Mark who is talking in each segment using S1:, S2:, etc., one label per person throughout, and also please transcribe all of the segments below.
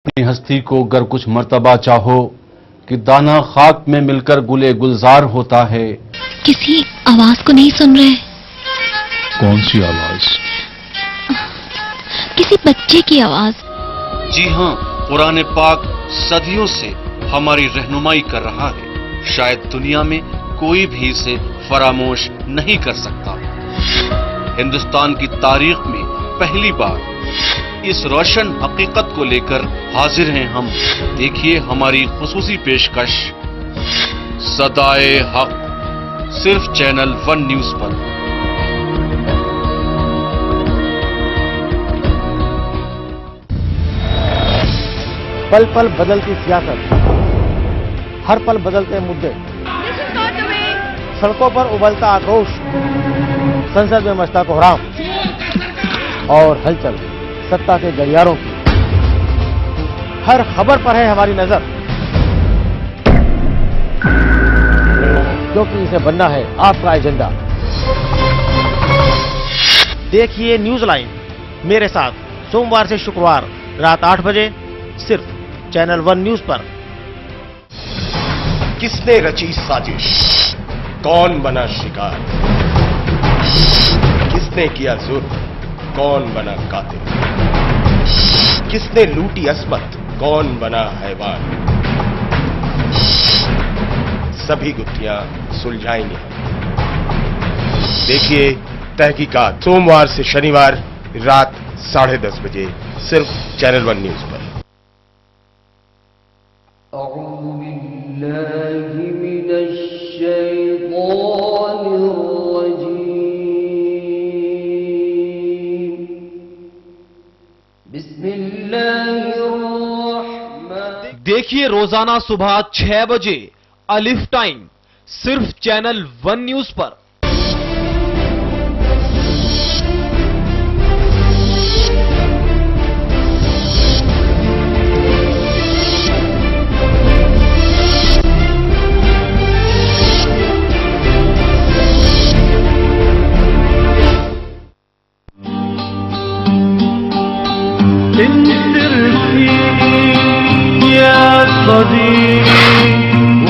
S1: अपनी हस्ती को गर कुछ मर्तबा चाहो कि दाना खाक में मिलकर गुले गुलजार होता है।
S2: किसी आवाज को नहीं सुन रहे?
S3: कौन सी आवाज?
S2: किसी बच्चे की आवाज।
S4: जी हाँ, कुरान पाक सदियों से हमारी रहनुमाई कर रहा है। शायद दुनिया में कोई भी इसे फरामोश नहीं कर सकता। हिंदुस्तान की तारीख में पहली बार इस रोशन हकीकत को लेकर हाजिर हैं हम। देखिए हमारी खुसूसी पेशकश सदाए हक, सिर्फ चैनल वन न्यूज पर।
S5: पल पल बदलती सियासत, हर पल बदलते मुद्दे, सड़कों पर उबलता आक्रोश, संसद में मचता कोहराम और हलचल सत्ता के गलियारों की। हर खबर पर है हमारी नजर, क्योंकि इसे बनना है आपका एजेंडा। देखिए न्यूज लाइन मेरे साथ सोमवार से शुक्रवार रात 8 बजे सिर्फ चैनल वन न्यूज पर।
S6: किसने रची साजिश, कौन बना शिकार, किसने किया जुर्म, कौन बना कातिल, किसने लूटी अस्मत, कौन बना हैवान। सभी गुत्थियां सुलझाएंगे हम। देखिए तहकीकात सोमवार से शनिवार रात 10:30 बजे सिर्फ चैनल वन न्यूज पर।
S7: देखिए रोजाना सुबह 6 बजे अलिफ टाइम सिर्फ चैनल वन न्यूज पर।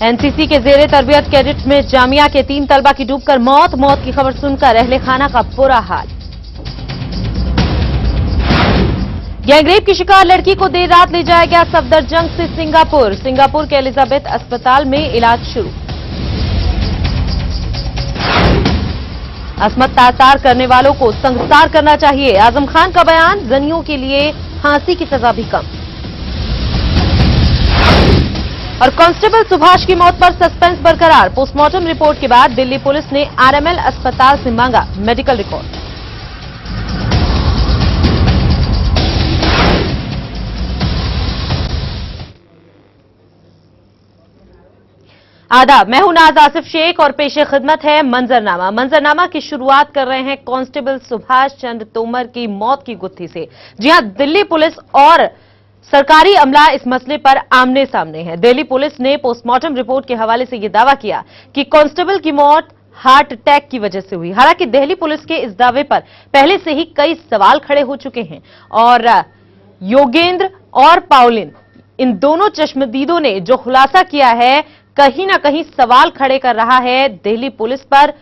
S8: एनसीसी के जेरे तरबियत कैडेट में जामिया के 3 तलबा की डूबकर मौत की खबर सुनकर अहले खाना का बुरा हाल। गैंगरेप की शिकार लड़की को देर रात ले जाया गया सफदरजंग से सिंगापुर के एलिजाबेथ अस्पताल में इलाज शुरू। असमत तासार करने वालों को संगसार करना चाहिए, आजम खान का बयान। जनियों के लिए फांसी की सजा भी कम। और कांस्टेबल सुभाष की मौत पर सस्पेंस बरकरार। पोस्टमार्टम रिपोर्ट के बाद दिल्ली पुलिस ने आरएमएल अस्पताल से मांगा मेडिकल रिकॉर्ड। आदाब, मैं हूं नाज आसिफ शेख और पेशे खिदमत है मंजरनामा की शुरुआत कर रहे हैं कांस्टेबल सुभाष चंद्र तोमर की मौत की गुत्थी से। जी हां, दिल्ली पुलिस और सरकारी अमला इस मसले पर आमने सामने है। दिल्ली पुलिस ने पोस्टमार्टम रिपोर्ट के हवाले से यह दावा किया कि कांस्टेबल की मौत हार्ट अटैक की वजह से हुई। हालांकि दिल्ली पुलिस के इस दावे पर पहले से ही कई सवाल खड़े हो चुके हैं और योगेंद्र और पाउलिन, इन दोनों चश्मदीदों ने जो खुलासा किया है कहीं ना कहीं सवाल खड़े कर रहा है दिल्ली पुलिस पर,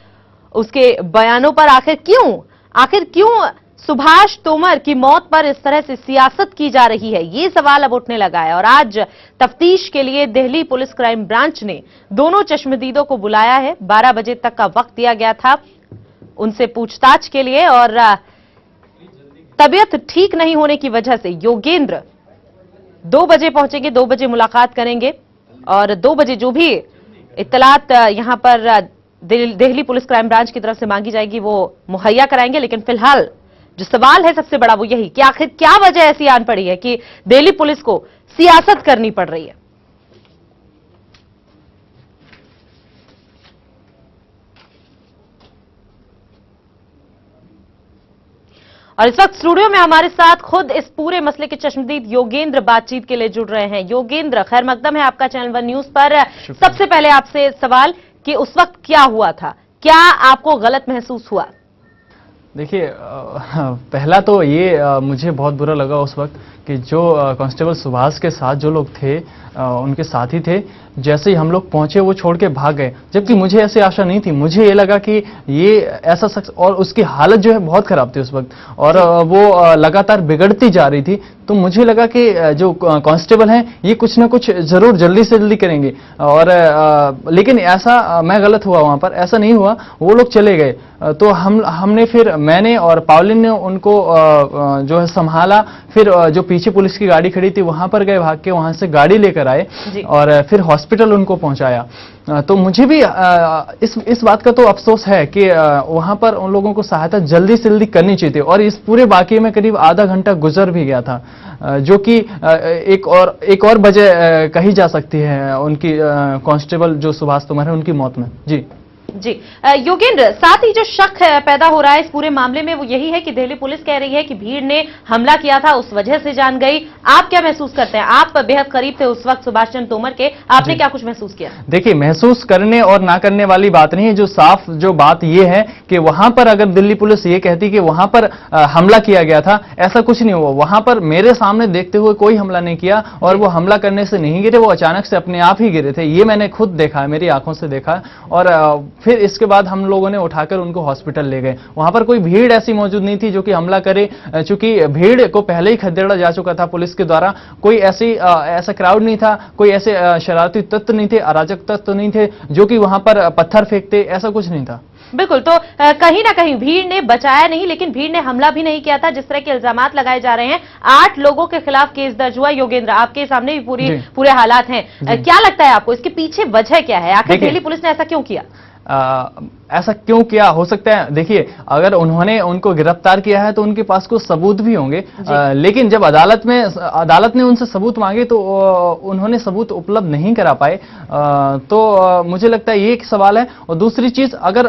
S8: उसके बयानों पर। आखिर क्यों सुभाष तोमर की मौत पर इस तरह से सियासत की जा रही है, ये सवाल अब उठने लगा है। और आज तफ्तीश के लिए दिल्ली पुलिस क्राइम ब्रांच ने दोनों चश्मदीदों को बुलाया है। 12 बजे तक का वक्त दिया गया था उनसे पूछताछ के लिए और तबीयत ठीक नहीं होने की वजह से योगेंद्र 2 बजे पहुंचेंगे, 2 बजे मुलाकात करेंगे और 2 बजे जो भी इत्तलात यहां पर दिल्ली पुलिस क्राइम ब्रांच की तरफ से मांगी जाएगी वो मुहैया कराएंगे। लेकिन फिलहाल जो सवाल है सबसे बड़ा वो यही कि आखिर क्या वजह ऐसी आन पड़ी है कि दिल्ली पुलिस को सियासत करनी पड़ रही है। और इस वक्त स्टूडियो में हमारे साथ खुद इस पूरे मसले के चश्मदीद योगेंद्र बातचीत के लिए जुड़ रहे हैं। योगेंद्र, खैर मकदम है आपका चैनल वन न्यूज पर। सबसे पहले आपसे सवाल कि उस वक्त क्या हुआ था, क्या आपको गलत महसूस हुआ?
S9: देखिए, पहला तो ये मुझे बहुत बुरा लगा उस वक्त कि जो कांस्टेबल सुभाष के साथ जो लोग थे, उनके साथी थे, जैसे ही हम लोग पहुंचे वो छोड़ के भाग गए। जबकि मुझे ऐसी आशा नहीं थी। मुझे ये लगा कि ये ऐसा शख्स, और उसकी हालत जो है बहुत खराब थी उस वक्त, और वो लगातार बिगड़ती जा रही थी। तो मुझे लगा कि जो कांस्टेबल हैं ये कुछ ना कुछ जरूर जल्दी से जल्दी करेंगे। और लेकिन ऐसा मैं गलत हुआ, वहां पर ऐसा नहीं हुआ, वो लोग चले गए। तो हमने फिर, मैंने और पावलिन ने उनको जो है संभाला। फिर जो पीछे पुलिस की गाड़ी खड़ी थी वहां पर गए, भाग के वहां से गाड़ी लेकर आए और फिर हॉस्पिटल उनको पहुंचाया। तो मुझे भी इस बात का तो अफसोस है कि वहां पर उन लोगों को सहायता जल्दी से जल्दी करनी चाहिए थी। और इस पूरे वाकये में करीब आधा घंटा गुजर भी गया था, जो कि एक और वजह कही जा सकती है उनकी, कांस्टेबल जो सुभाष तोमर है उनकी मौत में।
S8: जी योगेंद्र, साथ ही जो शक पैदा हो रहा है इस पूरे मामले में वो यही है कि दिल्ली पुलिस कह रही है कि भीड़ ने हमला किया था, उस वजह से जान गई। आप क्या महसूस करते हैं? आप बेहद करीब थे उस वक्त सुभाष चंद्र तोमर के, आपने क्या कुछ महसूस किया?
S9: देखिए, महसूस करने और ना करने वाली बात नहीं है। जो साफ जो बात यह है कि वहां पर अगर दिल्ली पुलिस ये कहती कि वहां पर हमला किया गया था, ऐसा कुछ नहीं हुआ। वहां पर मेरे सामने देखते हुए कोई हमला नहीं किया, और वो हमला करने से नहीं गिरे, वो अचानक से अपने आप ही गिरे थे। ये मैंने खुद देखा है, मेरी आंखों से देखा। और फिर इसके बाद हम लोगों ने उठाकर उनको हॉस्पिटल ले गए। वहां पर कोई भीड़ ऐसी मौजूद नहीं थी जो कि हमला करे, चूंकि भीड़ को पहले ही खदेड़ा जा चुका था पुलिस के द्वारा। कोई ऐसा क्राउड नहीं था, कोई ऐसे शरारती तत्व नहीं थे, अराजक तत्व नहीं थे जो कि वहां पर पत्थर फेंकते, ऐसा कुछ नहीं था।
S8: बिल्कुल, तो कहीं ना कहीं भीड़ ने बचाया नहीं, लेकिन भीड़ ने हमला भी नहीं किया था, जिस तरह के इल्जामात लगाए जा रहे हैं। 8 लोगों के खिलाफ केस दर्ज हुआ। योगेंद्र, आपके सामने भी पूरे हालात हैं, क्या लगता है आपको इसके पीछे वजह क्या है? आखिर दिल्ली पुलिस ने ऐसा क्यों किया?
S9: ऐसा क्यों किया हो सकता है? देखिए, अगर उन्होंने उनको गिरफ्तार किया है तो उनके पास कुछ सबूत भी होंगे, लेकिन जब अदालत ने उनसे सबूत मांगे तो उन्होंने सबूत उपलब्ध नहीं करा पाए। तो मुझे लगता है ये एक सवाल है। और दूसरी चीज, अगर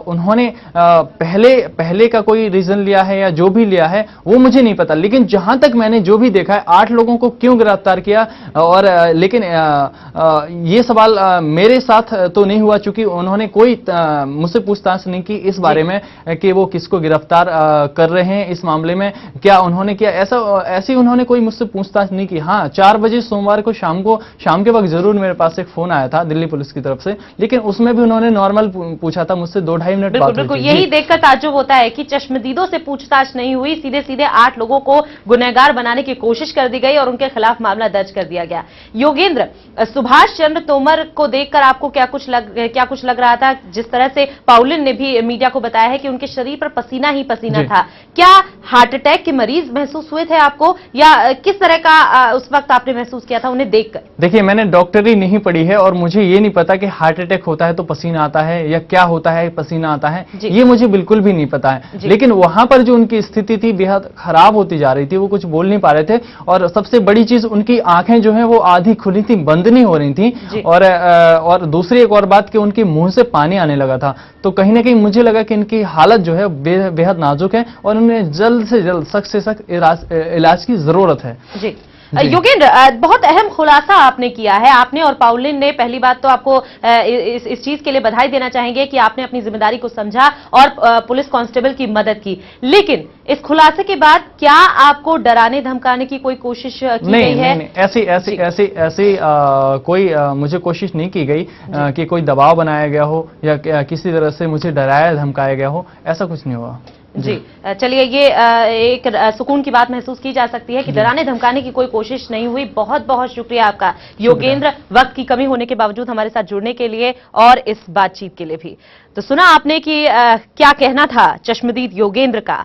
S9: उन्होंने पहले का कोई रीजन लिया है या जो भी लिया है वो मुझे नहीं पता, लेकिन जहां तक मैंने जो भी देखा है 8 लोगों को क्यों गिरफ्तार किया, और लेकिन ये सवाल मेरे साथ तो नहीं हुआ, चूंकि उन्होंने कोई मुझसे पूछताछ नहीं की इस बारे में कि वो किसको गिरफ्तार कर रहे हैं इस मामले में, क्या उन्होंने किया, ऐसी उन्होंने कोई मुझसे पूछताछ नहीं की। हाँ, 4 बजे सोमवार को शाम के वक्त जरूर मेरे पास एक फोन आया था दिल्ली पुलिस की तरफ से, लेकिन उसमें भी उन्होंने नॉर्मल पूछा था मुझसे, 2-2.5 मिनट बात हुई थी।
S8: यही देखकर ताज्जुब होता है कि चश्मदीदों से पूछताछ नहीं हुई, सीधे सीधे 8 लोगों को गुनहगार बनाने की कोशिश कर दी गई और उनके खिलाफ मामला दर्ज कर दिया गया। योगेंद्र, सुभाष चंद्र तोमर को देखकर आपको क्या कुछ लग रहा था? जिस तरह से पाउलिन ने भी मीडिया को बताया है कि उनके शरीर पर पसीना ही पसीना था, क्या हार्ट अटैक के मरीज महसूस हुए थे आपको, या किस तरह का उस वक्त आपने महसूस किया था उन्हें देखकर?
S9: देखिए, मैंने डॉक्टरी नहीं पढ़ी है और मुझे ये नहीं पता कि हार्ट अटैक होता है तो पसीना आता है या क्या होता है पसीना आता है, ये मुझे बिल्कुल भी नहीं पता है। लेकिन वहां पर जो उनकी स्थिति थी बेहद खराब होती जा रही थी, वो कुछ बोल नहीं पा रहे थे। और सबसे बड़ी चीज, उनकी आंखें जो है वो आधी खुली थी, बंद नहीं हो रही थी। और दूसरी एक और बात कि उनके मुंह से पानी आने लगा था। तो कहीं ना कहीं मुझे लगा कि इनकी हालत जो है बेहद नाजुक है और उन्हें जल्द से जल्द सख्त से सख्त इलाज की जरूरत है।
S8: जी योगेंद्र, बहुत अहम खुलासा आपने किया है, आपने और पाउलिन ने। पहली बात तो आपको इस चीज के लिए बधाई देना चाहेंगे कि आपने अपनी जिम्मेदारी को समझा और पुलिस कांस्टेबल की मदद की। लेकिन इस खुलासे के बाद क्या आपको डराने धमकाने की कोई कोशिश की गई है?
S9: नहीं, ऐसी कोई मुझे कोशिश नहीं की गई कि कोई दबाव बनाया गया हो या किसी तरह से मुझे डराया धमकाया गया हो, ऐसा कुछ नहीं हुआ।
S8: जी चलिए, ये एक सुकून की बात महसूस की जा सकती है कि डराने धमकाने की कोई कोशिश नहीं हुई। बहुत बहुत शुक्रिया आपका योगेंद्र, वक्त की कमी होने के बावजूद हमारे साथ जुड़ने के लिए और इस बातचीत के लिए भी। तो सुना आपने कि क्या कहना था चश्मदीद योगेंद्र का।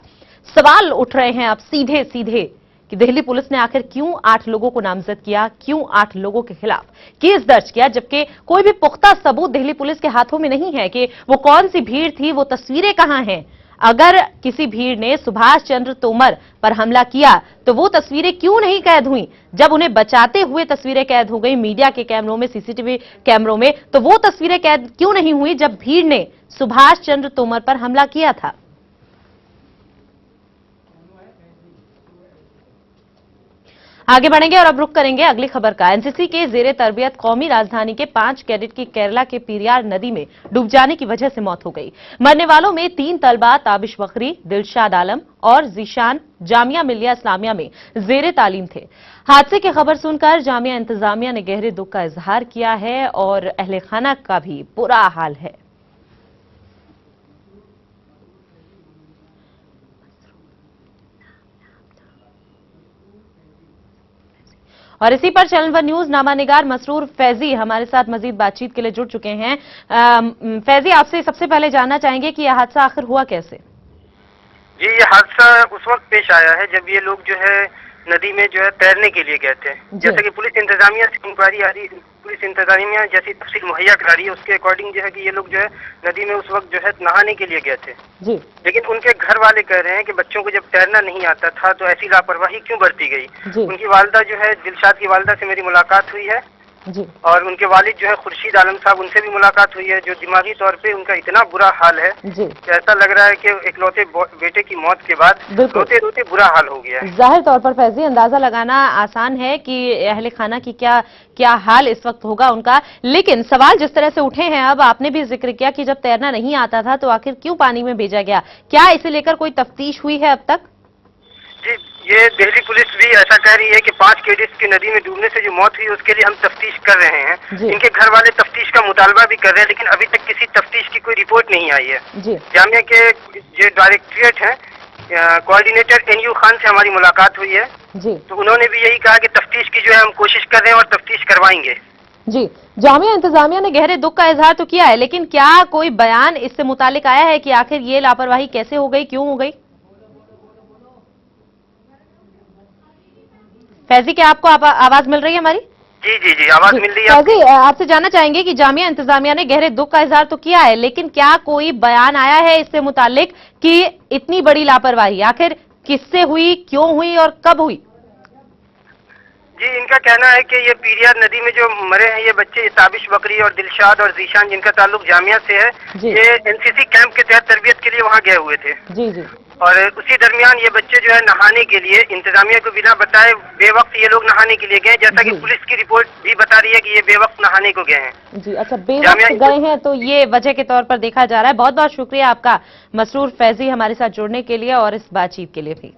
S8: सवाल उठ रहे हैं अब सीधे सीधे कि दिल्ली पुलिस ने आखिर क्यों 8 लोगों को नामजद किया, क्यों 8 लोगों के खिलाफ केस दर्ज किया, जबकि कोई भी पुख्ता सबूत दिल्ली पुलिस के हाथों में नहीं है कि वो कौन सी भीड़ थी, वो तस्वीरें कहां हैं। अगर किसी भीड़ ने सुभाष चंद्र तोमर पर हमला किया तो वो तस्वीरें क्यों नहीं कैद हुई? जब उन्हें बचाते हुए तस्वीरें कैद हो गई मीडिया के कैमरों में, सीसीटीवी कैमरों में, तो वो तस्वीरें कैद क्यों नहीं हुई जब भीड़ ने सुभाष चंद्र तोमर पर हमला किया था? आगे बढ़ेंगे और अब रुख करेंगे अगली खबर का। एनसीसी के जेरे तरबियत कौमी राजधानी के 5 कैडेट की केरला के पेरियार नदी में डूब जाने की वजह से मौत हो गई। मरने वालों में 3 तलबा ताबिश बकरी, दिलशाद आलम और जीशान जामिया मिलिया इस्लामिया में जेरे तालीम थे। हादसे की खबर सुनकर जामिया इंतजामिया ने गहरे दुख का इजहार किया है और अहले खाना का भी बुरा हाल है। और इसी पर चैनल वन न्यूज नामानिगार मसरूर फैजी हमारे साथ मजीद बातचीत के लिए जुड़ चुके हैं। फैजी, आपसे सबसे पहले जानना चाहेंगे कि यह हादसा आखिर हुआ कैसे?
S10: जी, ये हादसा उस वक्त पेश आया है जब ये लोग जो है नदी में जो है तैरने के लिए गए थे। जैसे कि पुलिस इंतजामिया से इंक्वायरी आ रही, पुलिस इंतजामिया जैसी तफसील मुहैया करा रही है उसके अकॉर्डिंग जो है कि ये लोग जो है नदी में उस वक्त जो है नहाने के लिए गए थे
S8: जी।
S10: लेकिन उनके घर वाले कह रहे हैं कि बच्चों को जब तैरना नहीं आता था तो ऐसी लापरवाही क्यों बरती गई। उनकी वालिदा जो है, दिलशाद की वालिदा से मेरी मुलाकात हुई है
S8: जी।
S10: और उनके वालिद जो है खुर्शीद आलम साहब, उनसे भी मुलाकात हुई है, जो दिमागी तौर पे उनका इतना बुरा हाल है
S8: जी।
S10: कि ऐसा लग रहा है कि इकलौते बेटे की मौत के बाद रोते रोते बुरा हाल हो गया है।
S8: जाहिर तौर पर फैजी, अंदाजा लगाना आसान है कि अहले खाना की क्या हाल इस वक्त होगा उनका। लेकिन सवाल जिस तरह से उठे हैं, अब आपने भी जिक्र किया कि जब तैरना नहीं आता था तो आखिर क्यों पानी में भेजा गया, क्या इसे लेकर कोई तफ्तीश हुई है अब तक?
S10: जी, ये दिल्ली पुलिस भी ऐसा कह रही है कि 5 कैडेट्स की नदी में डूबने से जो मौत हुई उसके लिए हम तफ्तीश कर रहे हैं। इनके घर वाले तफ्तीश का मुतालबा भी कर रहे हैं लेकिन अभी तक किसी तफ्तीश की कोई रिपोर्ट नहीं आई है। जामिया के जो डायरेक्टरेट हैं, कोऑर्डिनेटर एनयू खान से हमारी मुलाकात हुई है
S8: जी।
S10: तो उन्होंने भी यही कहा कि तफ्तीश की जो है हम कोशिश कर रहे हैं और तफ्तीश करवाएंगे।
S8: जी, जामिया इंतजामिया ने गहरे दुख का इजहार तो किया है, लेकिन क्या कोई बयान इससे मुतालिक आया है कि आखिर ये लापरवाही कैसे हो गई, क्यों हो गई? फैजी, क्या आपको आवाज मिल रही है हमारी?
S10: जी जी जी, आवाज मिल रही है।
S8: फैजी, आपसे जानना चाहेंगे कि जामिया इंतजामिया ने गहरे दुख का इजहार तो किया है, लेकिन क्या कोई बयान आया है इससे मुतालिक कि इतनी बड़ी लापरवाही आखिर किससे हुई, क्यों हुई और कब हुई?
S10: जी, इनका कहना है कि ये पीरियार नदी में जो मरे हैं ये बच्चे ताबिश बकरी और दिलशाद और जीशान, जिनका ताल्लुक जामिया से है, ये एनसीसी कैंप के तहत तरबियत के लिए वहाँ गए हुए थे
S8: जी जी।
S10: और उसी दरमियान ये बच्चे जो है नहाने के लिए इंतजामिया को बिना बताए बेवक्त ये लोग नहाने के लिए गए, जैसा कि पुलिस की रिपोर्ट भी बता रही है कि ये बेवक्त नहाने को गए हैं।
S8: जी, अच्छा, बेवक्त गए हैं तो ये वजह के तौर पर देखा जा रहा है। बहुत बहुत शुक्रिया आपका मसरूर फैजी हमारे साथ जुड़ने के लिए और इस बातचीत के लिए भी।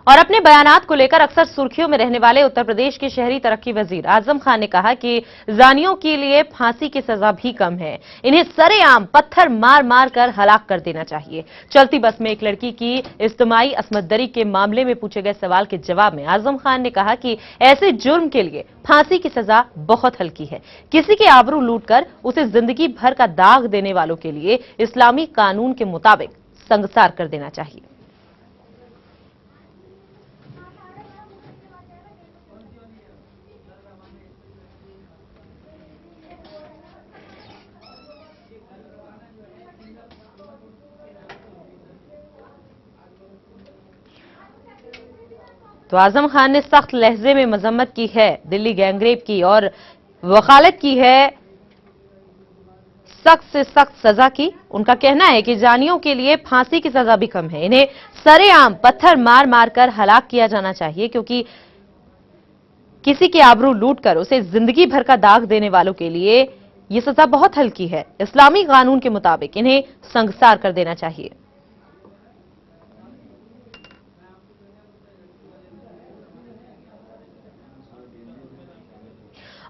S8: और अपने बयानात को लेकर अक्सर सुर्खियों में रहने वाले उत्तर प्रदेश के शहरी तरक्की वजीर आजम खान ने कहा कि जानियों के लिए फांसी की सजा भी कम है, इन्हें सरेआम पत्थर मार मार कर हलाक कर देना चाहिए। चलती बस में एक लड़की की इज्तिमाई असमत दरी के मामले में पूछे गए सवाल के जवाब में आजम खान ने कहा कि ऐसे जुर्म के लिए फांसी की सजा बहुत हल्की है। किसी के आबरू लूटकर उसे जिंदगी भर का दाग देने वालों के लिए इस्लामी कानून के मुताबिक संगसार कर देना चाहिए। तो आजम खान ने सख्त लहजे में मजम्मत की है दिल्ली गैंगरेप की और वकालत की है सख्त से सख्त सजा की। उनका कहना है कि जानियों के लिए फांसी की सजा भी कम है, इन्हें सरेआम पत्थर मार मार कर हलाक किया जाना चाहिए, क्योंकि किसी के आबरू लूटकर उसे जिंदगी भर का दाग देने वालों के लिए यह सजा बहुत हल्की है। इस्लामी कानून के मुताबिक इन्हें संगसार कर देना चाहिए।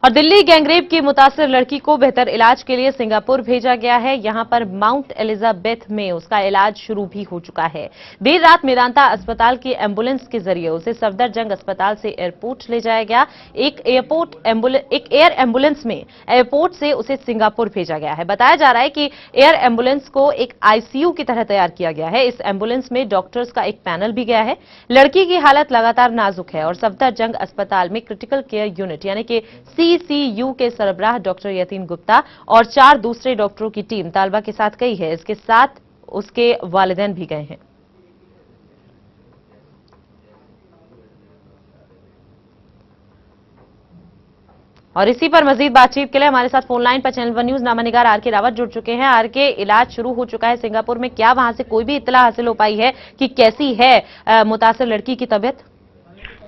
S8: और दिल्ली गैंगरेप की मुतासिर लड़की को बेहतर इलाज के लिए सिंगापुर भेजा गया है। यहां पर माउंट एलिजाबेथ में उसका इलाज शुरू भी हो चुका है। देर रात मेदांता अस्पताल की एम्बुलेंस के जरिए उसे सफदरजंग अस्पताल से एयरपोर्ट ले जाया गया। एक एयर एम्बुलेंस में एयरपोर्ट से उसे सिंगापुर भेजा गया है। बताया जा रहा है कि एयर एम्बुलेंस को एक आईसीयू की तरह तैयार किया गया है। इस एम्बुलेंस में डॉक्टर्स का एक पैनल भी गया है। लड़की की हालत लगातार नाजुक है और सफदरजंग अस्पताल में क्रिटिकल केयर यूनिट यानी कि सीसीयू के सरबराह डॉक्टर यतीन गुप्ता और 4 दूसरे डॉक्टरों की टीम तालबा के साथ गई है। इसके साथ उसके वालिदैन भी गए हैं। और इसी पर मजीद बातचीत के लिए हमारे साथ फोन लाइन पर चैनल वन न्यूज नामानिगार आरके रावत जुड़ चुके हैं। आरके, इलाज शुरू हो चुका है सिंगापुर में, क्या वहां से कोई भी इत्तला हासिल हो पाई है कि कैसी है मुतासिर लड़की की तबीयत?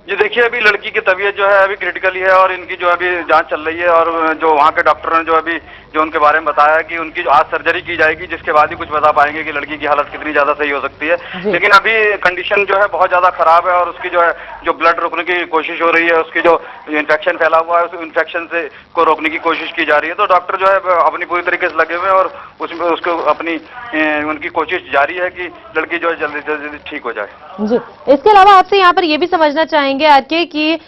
S11: जी देखिए, अभी लड़की की तबीयत जो है अभी क्रिटिकली है और इनकी जो अभी जांच चल रही है और जो वहाँ के डॉक्टर ने जो अभी जो उनके बारे में बताया कि उनकी आज सर्जरी की जाएगी, जिसके बाद ही कुछ बता पाएंगे कि लड़की की हालत कितनी ज्यादा सही हो सकती है। लेकिन अभी कंडीशन जो है बहुत ज्यादा खराब है और उसकी जो है जो ब्लड रोकने की कोशिश हो रही है, उसकी जो इन्फेक्शन फैला हुआ है उस इन्फेक्शन से को रोकने की कोशिश की जा रही है। तो डॉक्टर जो है अपनी पूरी तरीके से लगे हुए हैं और उसमें उसको अपनी उनकी कोशिश जारी है कि लड़की जो है जल्दी से जल्दी ठीक हो जाए।
S8: जी, इसके अलावा आपसे यहाँ पर यह भी समझना चाहेंगे आरके कि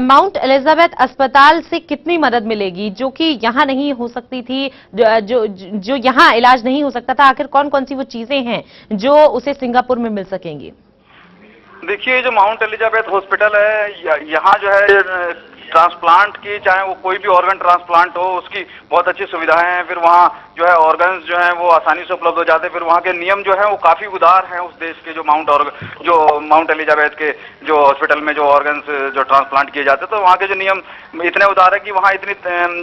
S8: माउंट एलिजाबेथ अस्पताल से कितनी मदद मिलेगी जो कि यहाँ नहीं हो सकती थी, जो यहाँ इलाज नहीं हो सकता था। आखिर कौन कौन सी वो चीजें हैं जो उसे सिंगापुर में मिल सकेंगी?
S11: देखिए, जो माउंट एलिजाबेथ हॉस्पिटल है यहाँ जो है ट्रांसप्लांट की, चाहे वो कोई भी ऑर्गन ट्रांसप्लांट हो, उसकी बहुत अच्छी सुविधाएं हैं। फिर वहाँ जो है ऑर्गन्स जो हैं वो आसानी से उपलब्ध हो जाते हैं। फिर वहाँ के नियम जो हैं वो काफी उदार हैं उस देश के, जो माउंट एलिजाबेथ के जो हॉस्पिटल में जो ऑर्गन्स जो ट्रांसप्लांट किए जाते हैं, तो वहाँ के जो नियम इतने उदार है कि वहाँ इतनी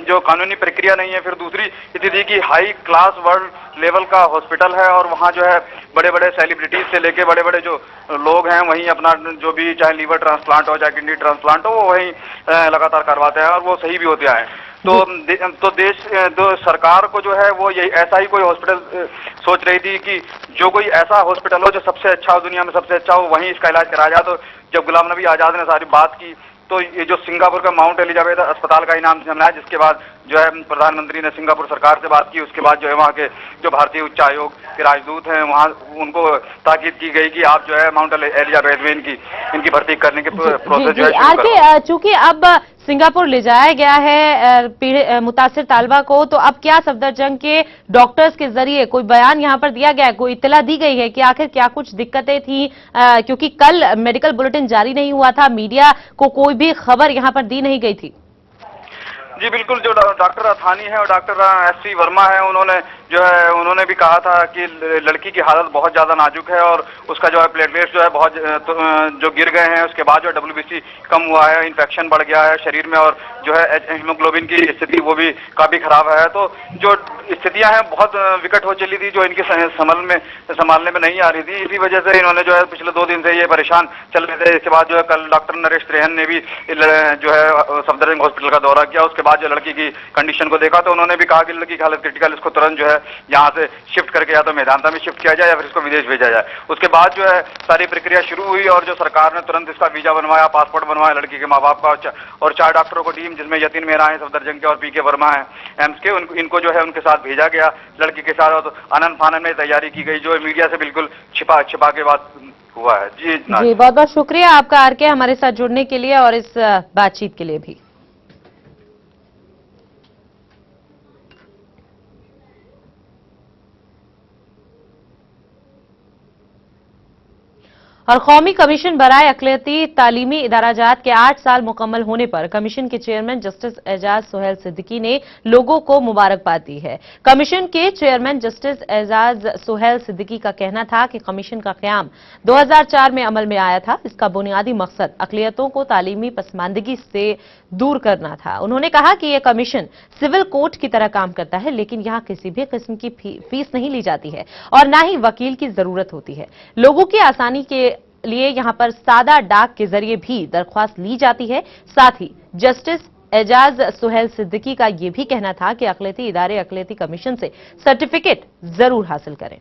S11: जो कानूनी प्रक्रिया नहीं है। फिर दूसरी स्थिति की हाई क्लास वर्ल्ड लेवल का हॉस्पिटल है और वहाँ जो है बड़े बड़े सेलिब्रिटीज से लेके बड़े बड़े जो लोग हैं वहीं अपना जो भी चाहे लीवर ट्रांसप्लांट हो चाहे किडनी ट्रांसप्लांट हो वो वहीं लगातार करवाते हैं और वो सही भी होते हैं। तो सरकार को जो है वो यही ऐसा ही कोई हॉस्पिटल सोच रही थी कि जो कोई ऐसा हॉस्पिटल हो जो सबसे अच्छा हो, दुनिया में सबसे अच्छा हो, वहीं इसका इलाज कराया जाए। तो जब गुलाम नबी आजाद ने सारी बात की तो ये जो सिंगापुर का माउंट एलिजाबेथ अस्पताल का ही नाम चला है, जिसके बाद जो है प्रधानमंत्री ने सिंगापुर सरकार से बात की। उसके बाद जो है वहाँ के जो भारतीय उच्च आयोग के राजदूत हैं वहाँ उनको ताकीद की गई कि आप जो है माउंट एलिजाबेथ में इनकी भर्ती करने के प्रोसेस जो है
S8: चूंकि अब सिंगापुर ले जाया गया है मुतासिर तालबा को, तो अब क्या सफदरजंग के डॉक्टर्स के जरिए कोई बयान यहाँ पर दिया गया है, कोई इत्तला दी गई है कि आखिर क्या कुछ दिक्कतें थी? क्योंकि कल मेडिकल बुलेटिन जारी नहीं हुआ था, मीडिया को कोई भी खबर यहाँ पर दी नहीं गई थी।
S11: जी बिल्कुल, जो डॉक्टर अथानी है और डॉक्टर एस.सी. वर्मा है उन्होंने भी कहा था कि लड़की की हालत बहुत ज्यादा नाजुक है और उसका जो है प्लेटलेट्स जो है बहुत जो गिर गए हैं। उसके बाद जो WBC कम हुआ है, इन्फेक्शन बढ़ गया है शरीर में और जो है हीमोग्लोबिन की स्थिति वो भी काफी खराब है। तो जो स्थितियां हैं बहुत विकट हो चली थी जो इनके संभालने में नहीं आ रही थी। इसी वजह से इन्होंने जो है पिछले 2 दिन से ये परेशान चल रहे थे। इसके बाद जो है कल डॉक्टर नरेश त्रेहन ने भी जो है सफदरजंग हॉस्पिटल का दौरा किया। उसके बाद जो लड़की की कंडीशन को देखा तो उन्होंने भी कहा कि लड़की की हालत क्रिटिकल, इसको तुरंत जो है यहाँ से शिफ्ट करके या तो मेदांता में शिफ्ट किया जाए या फिर इसको विदेश भेजा जाए। उसके बाद जो है सारी प्रक्रिया शुरू हुई और जो सरकार ने तुरंत इसका वीजा बनवाया, पासपोर्ट बनवाया लड़की के माँ बाप का और 4 डॉक्टरों को टीम जिसमें यतीन मेहरा है सफदरजंग के और पी.के. वर्मा है एम्स के, इनको जो है उनके साथ भेजा गया लड़की के साथ। और आनंद फानन में तैयारी की गई जो मीडिया से बिल्कुल छिपा के बात हुआ है। जी
S8: बहुत बहुत शुक्रिया आपका आरके हमारे साथ जुड़ने के लिए और इस बातचीत के लिए भी। और कौमी कमीशन बराए अक़लियती तालीमी इदाराजात के 8 साल मुकम्मल होने पर कमीशन के चेयरमैन जस्टिस एजाज सुहेल सिद्दीकी ने लोगों को मुबारकबाद दी है। कमीशन के चेयरमैन जस्टिस एजाज सुहेल सिद्दीकी का कहना था कि कमीशन का क़याम 2004 में अमल में आया था। इसका बुनियादी मकसद अक़लियतों को तालीमी पसमानदगी से दूर करना था। उन्होंने कहा कि यह कमीशन सिविल कोर्ट की तरह काम करता है, लेकिन यहां किसी भी किस्म की फीस नहीं ली जाती है और न ही वकील की जरूरत होती है। लोगों की आसानी के लिए यहां पर सादा डाक के जरिए भी दरख्वास्त ली जाती है। साथ ही जस्टिस एजाज सुहेल सिद्दीकी का यह भी कहना था कि अक़लियती इदारे अक़लियती कमीशन से सर्टिफिकेट जरूर हासिल करें।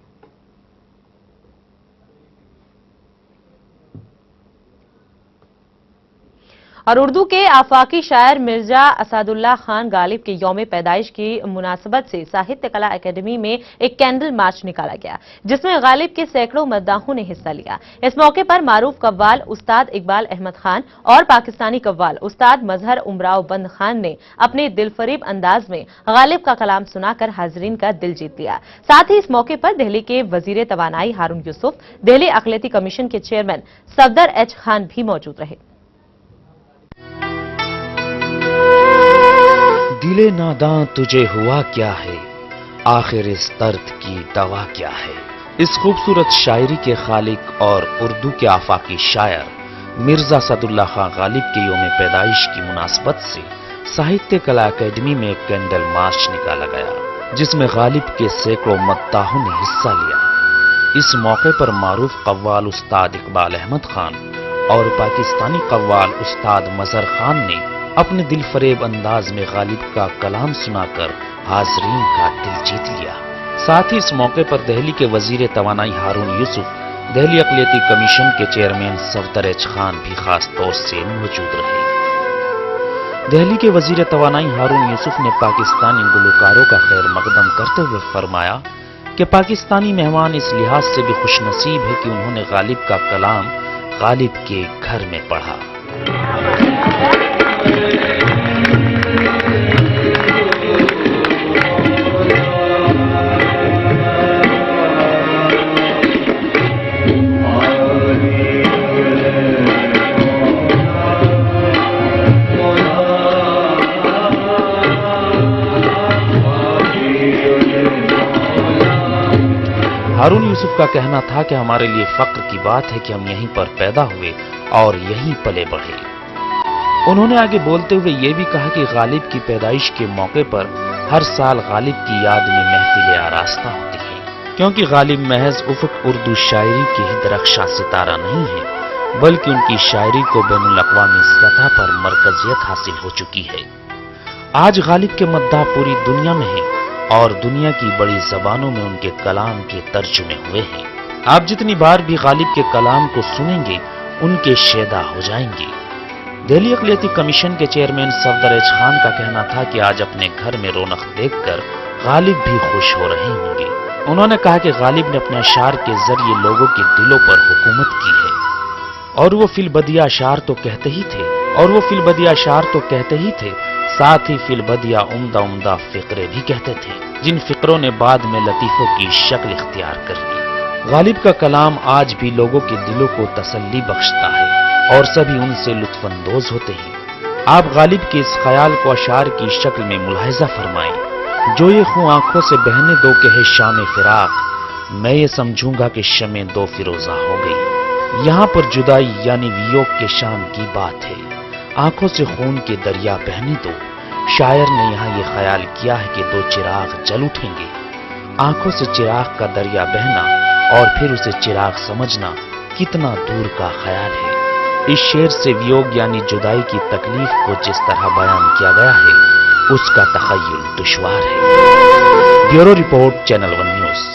S8: और उर्दू के आफाकी शायर मिर्जा असादुल्लाह खान गालिब के यौम पैदाइश की मुनासबत से साहित्य कला एकेडमी में एक कैंडल मार्च निकाला गया, जिसमें गालिब के सैकड़ों मद्दाहों ने हिस्सा लिया। इस मौके पर मारूफ कव्वाल उस्ताद इकबाल अहमद खान और पाकिस्तानी कव्वाल उस्ताद मजहर उमराव बंद खान ने अपने दिलफरीब अंदाज में गालिब का कलाम सुनाकर हाजरीन का दिल जीत लिया। साथ ही इस मौके पर दिल्ली के वजीर तवानाई हारून यूसुफ, दिल्ली अक़लियती कमीशन के चेयरमैन सफदर एच खान भी मौजूद रहे।
S12: दिले नादां तुझे हुआ क्या है, आखिर इस दर्द की दवा क्या है। इस खूबसूरत शायरी के खालिक और उर्दू के आफाकी शायर मिर्जा असदुल्लाह खान गालिब के यौम पैदाइश की मुनासबत से साहित्य कला एकेडमी में एक कैंडल मार्च निकाला गया, जिसमें गालिब के सैकड़ों मद्दाहों ने हिस्सा लिया। इस मौके पर मारूफ कव्वाल उस्ताद इकबाल अहमद खान और पाकिस्तानी कव्वाल उस्ताद मजहर खान ने अपने दिलफरेब अंदाज में गालिब का कलाम सुनाकर हाजरीन का दिल जीत लिया। साथ ही इस मौके पर दिल्ली के वजीर तवानाई हारून यूसुफ, दिल्ली अक़लियती कमीशन के चेयरमैन सफदर एच खान भी खास तौर से मौजूद रहे। दिल्ली के वजीर तवानाई हारून यूसुफ ने पाकिस्तानी गुलकारों का खैर मकदम करते हुए फरमाया कि पाकिस्तानी मेहमान इस लिहाज से भी खुशनसीब है कि उन्होंने गालिब का कलाम गालिब के घर में पढ़ा। हारून यूसुफ का कहना था कि हमारे लिए फक्र की बात है कि हम यहीं पर पैदा हुए और यहीं पले बढ़े। उन्होंने आगे बोलते हुए ये भी कहा कि गालिब की पैदाइश के मौके पर हर साल गालिब की याद में महफिल आरास्ता होती है, क्योंकि गालिब महज उफ़क़ उर्दू शायरी के ही दरख्शां सितारा नहीं है, बल्कि उनकी शायरी को बैनुल-अक़वामी सतह पर मरकजियत हासिल हो चुकी है। आज गालिब के मद्दाह पूरी दुनिया में हैं और दुनिया की बड़ी जबानों में उनके कलाम के तर्जुमे हुए हैं। आप जितनी बार भी गालिब के कलाम को सुनेंगे, उनके शेदा हो जाएंगे। दिल्ली अक़लियती कमीशन के चेयरमैन सफदर एच खान का कहना था कि आज अपने घर में रौनक देखकर गालिब भी खुश हो रहे होंगे। उन्होंने कहा कि गालिब ने अपने अशार के जरिए लोगों के दिलों पर हुकूमत की है, और वो फिलबदिया अशार तो कहते ही थे, साथ ही फिलबदिया उम्दा उम्दा फिक्रे भी कहते थे, जिन फिक्रों ने बाद में लतीफों की शक्ल इख्तियार कर ली। गालिब का कलाम आज भी लोगों के दिलों को तसल्ली बख्शता है और सभी उनसे लुत्फानंदोज होते हैं। आप गालिब के इस ख्याल को अशार की शक्ल में मुलाहिजा फरमाएं, जो ये खूं आंखों से बहने दो के है शाम फिराक, मैं ये समझूंगा कि शमे दो फिरोजा हो गई। यहाँ पर जुदाई यानी वियोग के शाम की बात है। आंखों से खून के दरिया बहने दो। शायर ने यहाँ ये ख्याल किया है कि दो चिराग जल उठेंगे। आंखों से चिराग का दरिया बहना और फिर उसे चिराग समझना कितना दूर का ख्याल है। इस शेर से वियोग यानी जुदाई की तकलीफ को जिस तरह बयान किया गया है, उसका तखय्युल दुश्वार है। Bureau report, channel one news.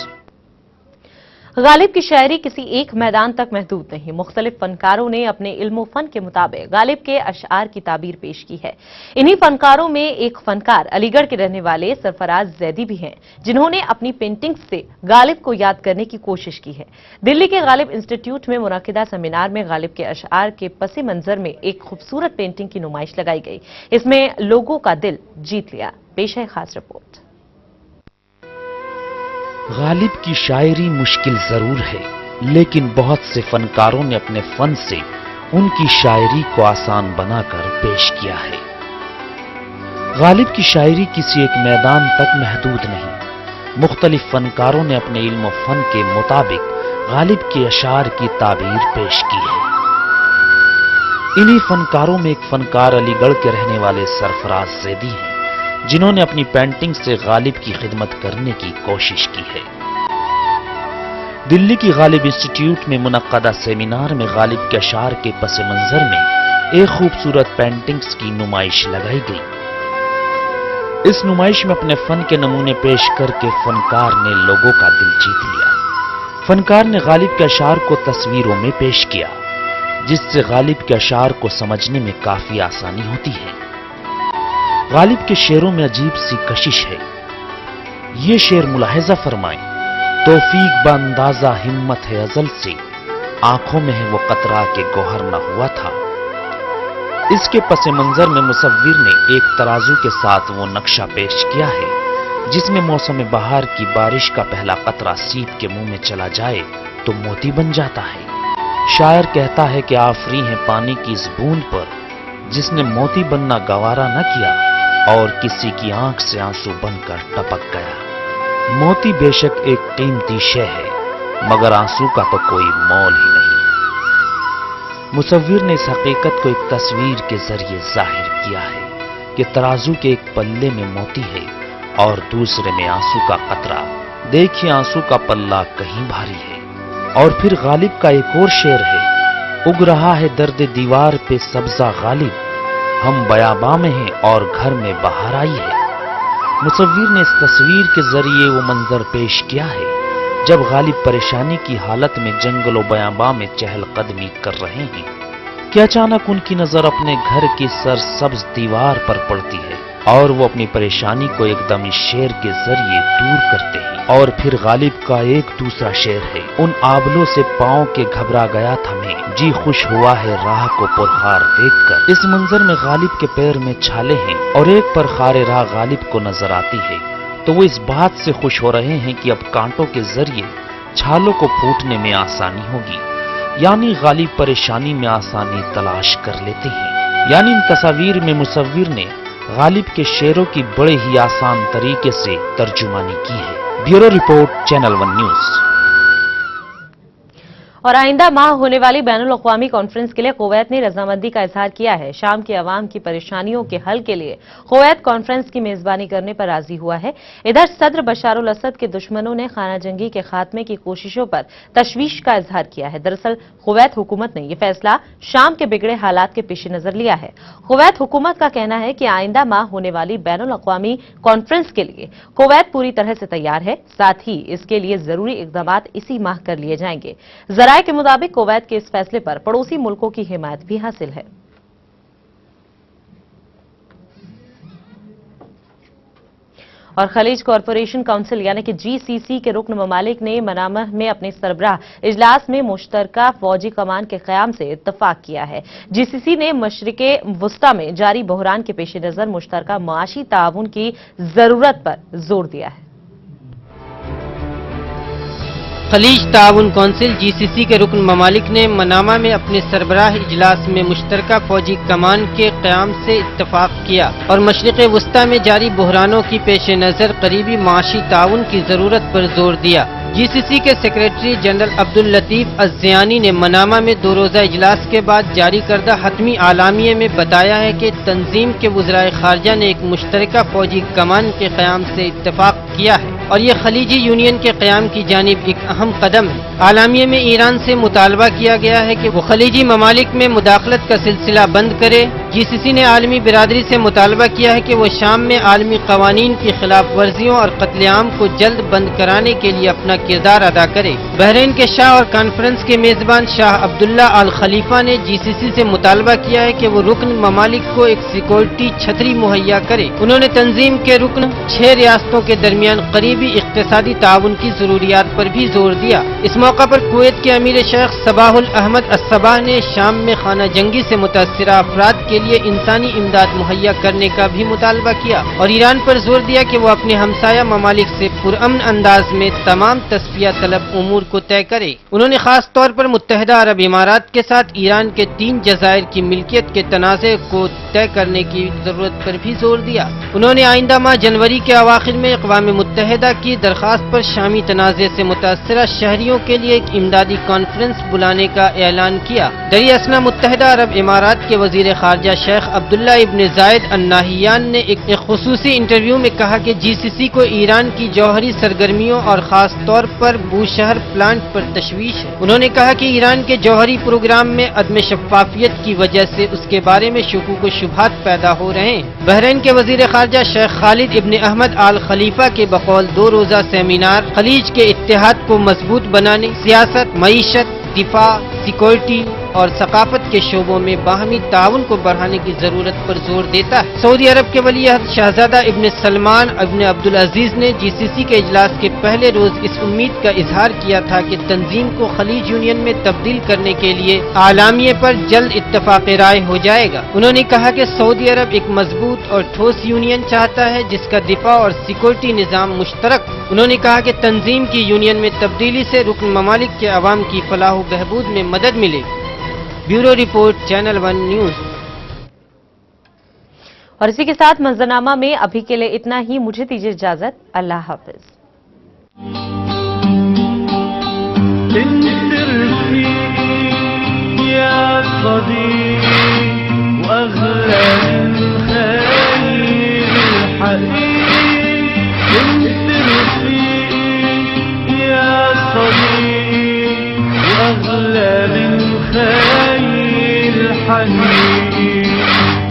S8: Ghalib की शायरी किसी एक मैदान तक महदूद नहीं। मुख्तलिफ फनकारों ने अपने इल्म फन के मुताबिक गालिब के अशआर की ताबीर पेश की है। इन्हीं फनकारों में एक फनकार अलीगढ़ के रहने वाले सरफराज जैदी भी हैं, जिन्होंने अपनी पेंटिंग्स से गालिब को याद करने की कोशिश की है। दिल्ली के गालिब इंस्टीट्यूट में मुनक्किदा सेमिनार में गालिब के अशआर के पस मंजर में एक खूबसूरत पेंटिंग की नुमाइश लगाई गई। इसमें लोगों का दिल जीत लिया। पेश है खास रिपोर्ट।
S12: गालिब की शायरी मुश्किल जरूर है, लेकिन बहुत से फनकारों ने अपने फन से उनकी शायरी को आसान बनाकर पेश किया है। गालिब की शायरी किसी एक मैदान तक महदूद नहीं। मुख्तलिफ फनकारों ने अपने इल्म फन के मुताबिक गालिब के अशार की ताबीर पेश की है। इन्हीं फनकारों में एक फनकार अलीगढ़ के रहने वाले सरफराज जैदी हैं, जिन्होंने अपनी पेंटिंग से गालिब की खिदमत करने की कोशिश की है। दिल्ली की गालिब इंस्टीट्यूट में मुनक्कदा सेमिनार में गालिब के अशार के पस मंजर में एक खूबसूरत पेंटिंग्स की नुमाइश लगाई गई। इस नुमाइश में अपने फन के नमूने पेश करके फनकार ने लोगों का दिल जीत लिया। फनकार ने गालिब के अशार को तस्वीरों में पेश किया। जिससे गालिब के अशार को समझने में काफी आसानी होती है। गालिब के शेरों में अजीब सी कशिश है। ये शेर मुलाहिजा फरमाएं, तौफीक बांदाजा हिम्मत है अजल से, आंखों में है वो कतरा के गौहर न हुआ था। इसके पस मंजर में मुसव्विर ने एक तराजू के साथ वो नक्शा पेश किया है जिसमें मौसम बहार की बारिश का पहला कतरा सीप के मुंह में चला जाए तो मोती बन जाता है। शायर कहता है कि आफरी है पानी की इस बूंद पर जिसने मोती बनना गवारा न किया और किसी की आंख से आंसू बनकर टपक गया। मोती बेशक एक कीमती शय है मगर आंसू का तो कोई मोल ही नहीं। मुसव्विर ने इस हकीकत को एक तस्वीर के जरिए जाहिर किया है कि तराजू के एक पल्ले में मोती है और दूसरे में आंसू का कतरा। देखिए आंसू का पल्ला कहीं भारी है। और फिर गालिब का एक और शेर है, उग रहा है दर्द दीवार पे सब्जा गालिब, हम बयाबा में हैं और घर में बाहर आई है। मुसव्विर ने इस तस्वीर के जरिए वो मंजर पेश किया है जब गालिब परेशानी की हालत में जंगल और बयाबा में चहलकदमी कर रहे हैं कि अचानक उनकी नजर अपने घर की सरसब्ज दीवार पर पड़ती है और वो अपनी परेशानी को एकदम इस शेर के जरिए दूर करते हैं। और फिर गालिब का एक दूसरा शेर है, उन आबलों से पांव के घबरा गया था मैं, जी खुश हुआ है राह को पुरखार देखकर। इस मंजर में गालिब के पैर में छाले हैं और एक पर खारे राह गालिब को नजर आती है तो वो इस बात से खुश हो रहे हैं कि अब कांटों के जरिए छालों को फूटने में आसानी होगी, यानी गालिब परेशानी में आसानी तलाश कर लेते हैं। यानी इन तस्वीर में मुसव्विर ने गालिब के शेरों की बड़े ही आसान तरीके से तर्जुमानी की है। Bureau report, channel 1 news.
S8: और आइंदा माह होने वाली बैनुल अक़वामी कॉन्फ्रेंस के लिए कुवैत ने रजामंदी का इजहार किया है। शाम के अवाम की परेशानियों के हल के लिए कुवैत कॉन्फ्रेंस की मेजबानी करने पर राजी हुआ है। इधर सदर बशारुल असद के दुश्मनों ने खाना जंगी के खात्मे की कोशिशों पर तशवीश का इजहार किया है। दरअसल कुवैत हुकूमत ने यह फैसला शाम के बिगड़े हालात के पेश नजर लिया है। कुवैत हुकूमत का कहना है कि आइंदा माह होने वाली बैनुल अक़वामी कॉन्फ्रेंस के लिए कुवैत पूरी तरह से तैयार है, साथ ही इसके लिए जरूरी इकदाम इसी माह कर लिए जाएंगे। जराये के मुताबिक कुवैत के इस फैसले पर पड़ोसी मुल्कों की हिमायत भी हासिल है। और खलीज कॉरपोरेशन काउंसिल यानी कि जीसीसी के रुकन ममालिक ने मनामा में अपने सरबराह इजलास में मुश्तरका फौजी कमान के क़याम से इत्तफाक किया है। जीसीसी ने मशरिक़े वुस्ता में जारी बहरान के पेश नज़र मुश्तरका माशी ताउन की जरूरत पर जोर दिया है।
S13: खलीज ताउन कौंसिल जीसीसी के रुकन ममालिक ने मनामा में अपने सरबराह इजलास में मुश्तरका फौजी कमान के क़याम से इत्तफाक किया और मशरिक़े वुस्ता में जारी बहरानों की पेश नज़र करीबी माशी ताउन की जरूरत पर जोर दिया। जीसीसी के सेक्रेटरी जनरल अब्दुल लतीफ अज़्ज़ियानी ने मनामा में 2 रोज़ा इजलास के बाद जारी करदा हतमी आलामिये में बताया है कि तंजीम के वज़राए ख़ारजा ने एक मुश्तरका फौजी कमान के क़याम से इत्तफाक किया है और ये खलीजी यूनियन के क़याम की जानिब एक अहम कदम है। आलामिये में ईरान से मुतालबा किया गया है कि वो खलीजी ममालिक में मुदाखलत का सिलसिला बंद करे। जीसीसी ने आलमी बिरादरी से मुतालबा किया है कि वो शाम में आलमी कवानीन की खिलाफ वर्जियों और कत्लेआम को जल्द बंद कराने के लिए अपना किरदार अदा करे। बहरीन के शाह और कॉन्फ्रेंस के मेजबान शाह अब्दुल्ला अल खलीफा ने जीसीसी से मुतालबा किया है कि वो रुकन ममालिक को एक सिक्योरिटी छतरी मुहैया करे। उन्होंने तंजीम के रुकन 6 रियासतों के दरमियान करीबी इक्तिसादी ताउन की जरूरियात पर भी जोर दिया। इस मौका पर कुवैत के अमीर शेख सबाहुल अहमद अस्सबाह ने शाम में खाना जंगी से मुतासिरा अफराद के लिए इंसानी इमदाद मुहैया करने का भी मुतालबा किया और ईरान पर जोर दिया कि वो अपने हमसाया ममालिक से पुरअमन अंदाज में तमाम तस्फिया तलब उमूर को तय करे। उन्होंने खास तौर पर मुत्तहिदा अरब इमारात के साथ ईरान के 3 जज़ायर की मिल्कियत के तनाज़े को तय करने की जरूरत पर भी जोर दिया। उन्होंने आइंदा माह जनवरी के अवाखिर में अक़वाम मुत्तहिदा की दरख्वास्त पर शामी तनाज़े से मुतासिरा शहरियों के लिए एक इमदादी कॉन्फ्रेंस बुलाने का ऐलान किया। दरी असना मुत्तहिदा अरब इमारात के वज़ीर ख़ारजा शेख अब्दुल्ला इब्न ज़ायद अन नाहियान ने एक खुसूसी इंटरव्यू में कहा कि जीसीसी को ईरान की जौहरी सरगर्मियों और खास तौर पर बूशहर प्लांट पर तशवीश है। उन्होंने कहा कि ईरान के जौहरी प्रोग्राम में अदम शफ़ाफियत की वजह से उसके बारे में शुकूक व शुबहात पैदा हो रहे हैं। बहरीन के वज़ीर ख़ारजा शेख खालिद इब्न अहमद आल खलीफा के बकौल 2 रोज़ा सेमिनार खलीज के इत्तेहाद को मजबूत बनाने, सियासत, मईशत, दिफा, सिक्योरिटी और सकाफत के शोबों में बाहमी ताउन को बढ़ाने की जरूरत पर जोर देता है। सऊदी अरब के वलीअहद शहजादा इब्न सलमान इब्न अब्दुल अजीज ने जीसीसी के इजलास के पहले रोज इस उम्मीद का इजहार किया था कि तंजीम को खलीज यूनियन में तब्दील करने के लिए आलामिये पर जल्द इत्तफाक राय हो जाएगा। उन्होंने कहा कि सऊदी अरब एक मजबूत और ठोस यूनियन चाहता है जिसका दिफा और सिक्योरिटी निजाम मुश्तरक। उन्होंने कहा कि तंजीम की यूनियन में तब्दीली से रुकन ममालिक के अवाम की फलाह बहबूद में मदद मिलेगी। Bureau report, channel 1 news.
S8: और इसी के साथ मंजरनामा में अभी के लिए इतना ही। मुझे दीजिए इजाजत। अल्लाह हाफिज।